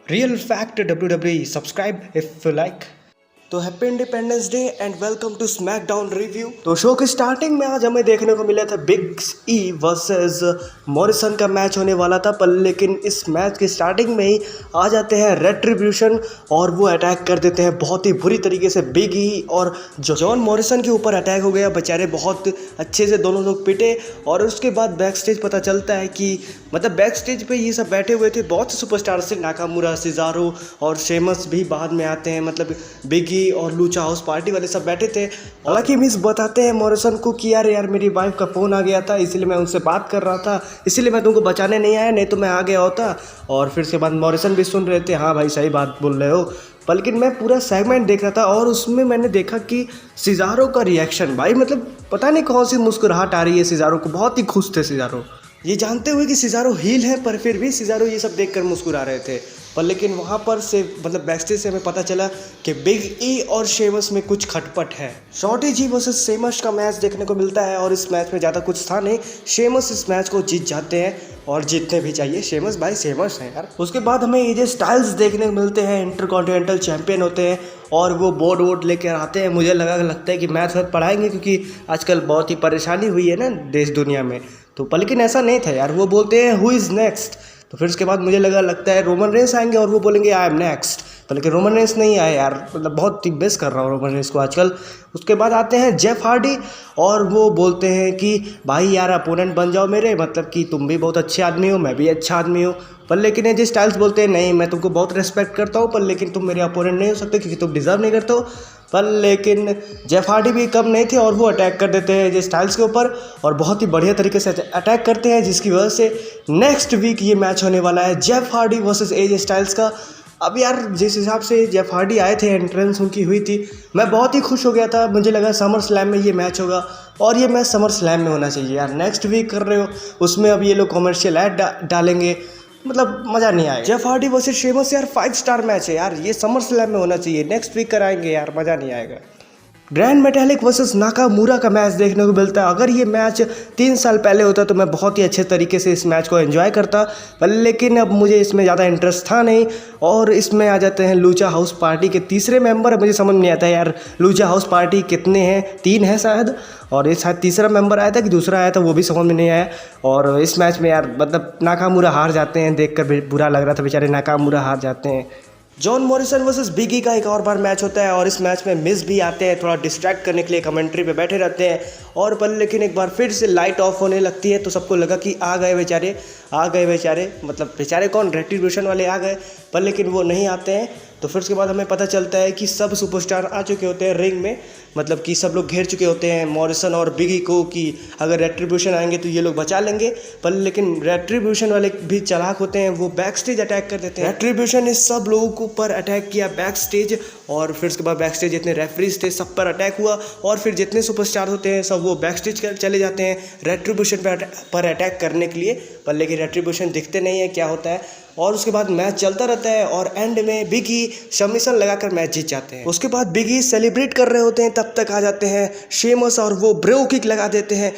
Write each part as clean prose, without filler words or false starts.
Real fact WWE. Subscribe if you like. तो happy independence day and welcome to SmackDown review. तो show की starting में आज हमें देखने को मिला था बिग ई वर्सेस मॉरिसन का मैच होने वाला था, पर लेकिन इस मैच की स्टार्टिंग में ही आ जाते हैं रेट्रिब्यूशन और वो अटैक कर देते हैं बहुत ही बुरी तरीके से। बिग ई और जॉन मॉरिसन के ऊपर अटैक हो गया, बेचारे बहुत अच्छे से दोनों लोग पिटे। और उसके बाद बैक स्टेज पता चलता है कि मतलब बैक स्टेज पे ये सब बैठे हुए थे, बहुत से सुपरस्टार से नाकामुरा, सिजारो और शेमस भी बाद में आते हैं, मतलब बिगी और लूचा हाउस पार्टी वाले सब बैठे थे। हालांकि मिस बताते हैं मॉरिसन को कि यार मेरी वाइफ का फ़ोन आ गया था, इसीलिए मैं उनसे बात कर रहा था, इसीलिए मैं तुमको बचाने नहीं आया, नहीं तो मैं आ गया होता। और फिर उसके बाद मॉरिसन भी सुन रहे थे, हाँ भाई सही बात बोल रहे हो। बल्कि मैं पूरा सेगमेंट देख रहा था और उसमें मैंने देखा कि सिजारो का रिएक्शन, भाई मतलब पता नहीं कौन सी मुस्कुराहट आ रही है सिजारो को, बहुत ही खुश थे सिजारो, ये जानते हुए कि सिजारो हील है, पर फिर भी सिजारो ये सब देखकर मुस्कुरा रहे थे। पर लेकिन वहाँ पर से मतलब बैकस्टेज से हमें पता चला कि बिग ई और शेमस में कुछ खटपट है। शॉर्टी जी वर्सेस शेमस का मैच देखने को मिलता है और इस मैच में ज़्यादा कुछ था नहीं, शेमस इस मैच को जीत जाते हैं और जीतने भी चाहिए, शेमस भाई शेमस है यार। उसके बाद हमें एजे स्टाइल्स देखने को मिलते हैं, इंटरकॉन्टिनेंटल चैंपियन होते हैं और वो बोर्ड वोर्ड लेकर आते हैं। मुझे लगता है कि मैथ वैथ पढ़ाएंगे, क्योंकि आजकल बहुत ही परेशानी हुई है ना देश दुनिया में। तो लेकिन ऐसा नहीं था यार, वो बोलते हैं हु इज़ नेक्स्ट। तो फिर उसके बाद मुझे लगता है रोमन रेंस आएंगे और वो बोलेंगे आई एम नेक्स्ट, पर लेकिन रोमन रेंस नहीं आए यार, मतलब बहुत ही बेस कर रहा हूँ रोमन रेंस को आजकल। उसके बाद आते हैं जेफ हार्डी और वो बोलते हैं कि भाई यार अपोनेंट बन जाओ मेरे, मतलब कि तुम भी बहुत अच्छे आदमी हो, मैं भी अच्छा आदमी हूँ। पर लेकिन ये जो स्टाइल्स बोलते हैं नहीं मैं तुमको बहुत रिस्पेक्ट करता हूँ, पर लेकिन तुम मेरे अपोनेंट नहीं हो सकते क्योंकि तुम डिज़र्व नहीं करते हो। पर लेकिन जेफ हार्डी भी कम नहीं थे और वो अटैक कर देते हैं जे स्टाइल्स के ऊपर और बहुत ही बढ़िया तरीके से अटैक करते हैं, जिसकी वजह से नेक्स्ट वीक ये मैच होने वाला है Jeff Hardy versus AJ Styles का। अब यार जिस हिसाब से जेफ हार्डी आए थे, एंट्रेंस उनकी हुई थी, मैं बहुत ही खुश हो गया था। मुझे लगा समर स्लैम में ये मैच होगा और ये मैच समर स्लैम में होना चाहिए यार। नेक्स्ट वीक कर रहे हो, उसमें अब ये लोग कॉमर्शियल ऐड डालेंगे, मतलब मज़ा नहीं आएगा। जेफ हार्डी वर्सेस शेमस यार 5 स्टार मैच है यार, ये समर स्लैम में होना चाहिए, नेक्स्ट वीक कराएंगे यार, मज़ा नहीं आएगा। ग्रैंड मेटालिक वर्सेस नाकामुरा का मैच देखने को मिलता है। अगर ये मैच 3 साल पहले होता तो मैं बहुत ही अच्छे तरीके से इस मैच को एंजॉय करता, पर लेकिन अब मुझे इसमें ज़्यादा इंटरेस्ट था नहीं। और इसमें आ जाते हैं लूचा हाउस पार्टी के तीसरे मेंबर। मुझे समझ नहीं आता यार लूचा हाउस पार्टी कितने हैं, 3 हैं शायद, और ये शायद तीसरा मेंबर आया था कि दूसरा आया था वो भी समझ में नहीं आया। और इस मैच में यार मतलब नाकामुरा हार जाते हैं, देखकर बुरा लग रहा था, बेचारे नाकामुरा हार जाते हैं। जॉन मॉरिसन वर्सेस बिगी का एक और बार मैच होता है और इस मैच में मिस भी आते हैं, थोड़ा डिस्ट्रैक्ट करने के लिए कमेंट्री पे बैठे रहते हैं। और पर लेकिन एक बार फिर से लाइट ऑफ होने लगती है तो सबको लगा कि आ गए बेचारे, मतलब बेचारे कौन, रेट्रिब्यूशन वाले आ गए, पर लेकिन वो नहीं आते हैं। तो फिर उसके बाद हमें पता चलता है कि सब सुपरस्टार आ चुके होते हैं रिंग में, मतलब कि सब लोग घेर चुके होते हैं मॉरिसन और बिगी को कि अगर रेट्रिब्यूशन आएंगे तो ये लोग बचा लेंगे। पर लेकिन रेट्रिब्यूशन वाले भी चालाक होते हैं, वो बैक स्टेज अटैक कर देते हैं। रेट्रिब्यूशन ने सब लोगों के ऊपर अटैक किया बैक स्टेज, और फिर उसके बाद बैक स्टेज जितने रेफरीज थे सब पर अटैक हुआ और फिर जितने सुपरस्टार होते हैं सब वो बैक स्टेज चले जाते हैं रेट्रिब्यूशन पर अटैक करने के लिए। पर लेकिन रेट्रिब्यूशन दिखते नहीं है क्या होता है, और उसके बाद मैच चलता रहता है और एंड में बिगी सबमिशन लगाकर मैच जीत जाते हैं। उसके बाद बिगी सेलिब्रेट कर रहे होते हैं, तब तक आ जाते हैं शेमस और वो ब्रो किक लगा देते हैं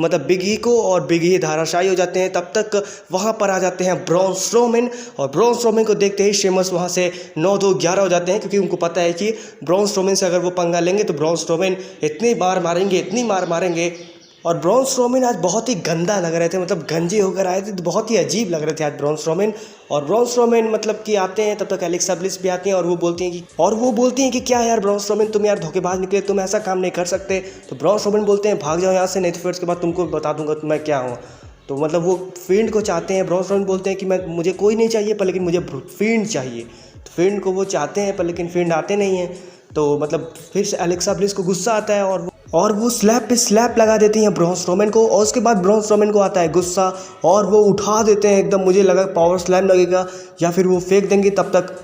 मतलब बिगी को, और बिगी धाराशायी हो जाते हैं। तब तक वहाँ पर आ जाते हैं ब्रॉन स्ट्रोमैन, और ब्रॉन स्ट्रोमैन को देखते ही शेमस वहाँ से 9-2-11 हो जाते हैं, क्योंकि उनको पता है कि ब्रॉन स्ट्रोमैन से अगर वो पंगा लेंगे तो ब्रॉन स्ट्रोमैन इतनी मार मारेंगे। और ब्रॉन स्ट्रोमैन आज बहुत ही गंदा लग रहे थे, मतलब गंजे होकर आए थे तो बहुत ही अजीब लग रहे थे आज ब्रॉन स्ट्रोमैन। और ब्रॉन स्ट्रोमैन मतलब कि आते हैं, तब तक एलेक्सा ब्लिस भी आती हैं और वो बोलती हैं कि क्या यार ब्रॉन स्ट्रोमैन तुम यार धोखेबाज निकले, तुम ऐसा काम नहीं कर सकते। तो ब्रॉन स्ट्रोमैन बोलते हैं भाग जाओ यहाँ से, नहीं तो फिर उसके बाद तुमको बता दूंगा तो मैं क्या हूँ। तो मतलब वो फील्ड को चाहते हैं, ब्रॉन स्ट्रोमैन बोलते हैं कि मुझे कोई नहीं चाहिए, पर लेकिन मुझे फील्ड चाहिए। तो फील्ड को वो चाहते हैं, पर लेकिन फील्ड आते नहीं हैं। तो मतलब फिर से एलेक्सा ब्लिस को गुस्सा आता है और वो स्लैप पे स्लैप लगा देती हैं ब्रॉन स्ट्रोमैन को, और उसके बाद ब्रॉन स्ट्रोमैन को आता है गुस्सा और वो उठा देते हैं एकदम, मुझे लगा पावर स्लैम लगेगा या फिर वो फेंक देंगे। तब तक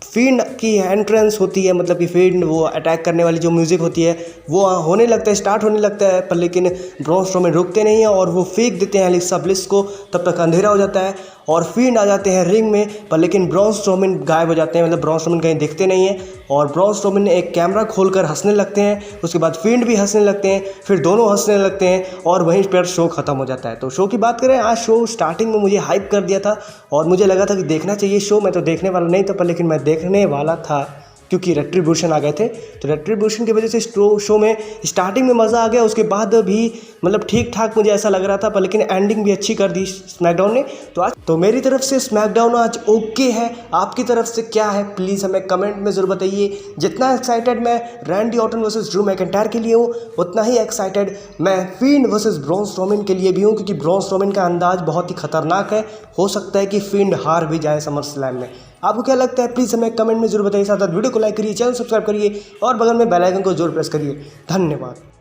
फील्ड की एंट्रेंस होती है, मतलब कि फील्ड वो अटैक करने वाली जो म्यूज़िक होती है वो होने लगता है, स्टार्ट होने लगता है, पर लेकिन ब्रॉन स्ट्रोमैन रुकते नहीं हैं और वो फेंक देते हैं एलेक्सा ब्लिस को। तब तक अंधेरा हो जाता है और फील्ड आ जाते हैं रिंग में, पर लेकिन ब्रॉन स्ट्रोमन गायब हो जाते हैं, मतलब ब्रॉन स्ट्रोमन कहीं दिखते नहीं हैं। और ब्रॉन स्ट्रोमन एक कैमरा खोलकर हंसने लगते हैं, उसके बाद फील्ड भी हंसने लगते हैं, फिर दोनों हंसने लगते हैं और वहीं पर शो खत्म हो जाता है। तो शो की बात करें, आज शो स्टार्टिंग में मुझे हाइप कर दिया था और मुझे लगा था कि देखना चाहिए शो। मैं तो देखने वाला नहीं था, पर लेकिन मैं देखने वाला था क्योंकि रेट्रीब्यूशन आ गए थे। तो रेट्रीब्यूशन की वजह से शो में स्टार्टिंग में मज़ा आ गया, उसके बाद भी मतलब ठीक ठाक मुझे ऐसा लग रहा था, पर लेकिन एंडिंग भी अच्छी कर दी स्मैकडाउन ने। तो मेरी तरफ से स्मैकडाउन आज ओके है। आपकी तरफ से क्या है प्लीज़ हमें कमेंट में ज़रूर बताइए। जितना एक्साइटेड मैं Randy Orton versus Drew McIntyre के लिए हूँ, उतना ही एक्साइटेड मैं फील्ड वर्सेस ब्रॉन स्ट्रोमन के लिए भी हूँ, क्योंकि ब्रॉन स्ट्रोमन का अंदाज बहुत ही खतरनाक है। हो सकता है कि फील्ड हार भी जाए समर स्लैम में। आपको क्या लगता है प्लीज़ हमें कमेंट में जरूर बताइए। साथ साथ वीडियो को लाइक करिए, चैनल सब्सक्राइब करिए और बगल में बेल आइकन को जरूर प्रेस करिए। धन्यवाद।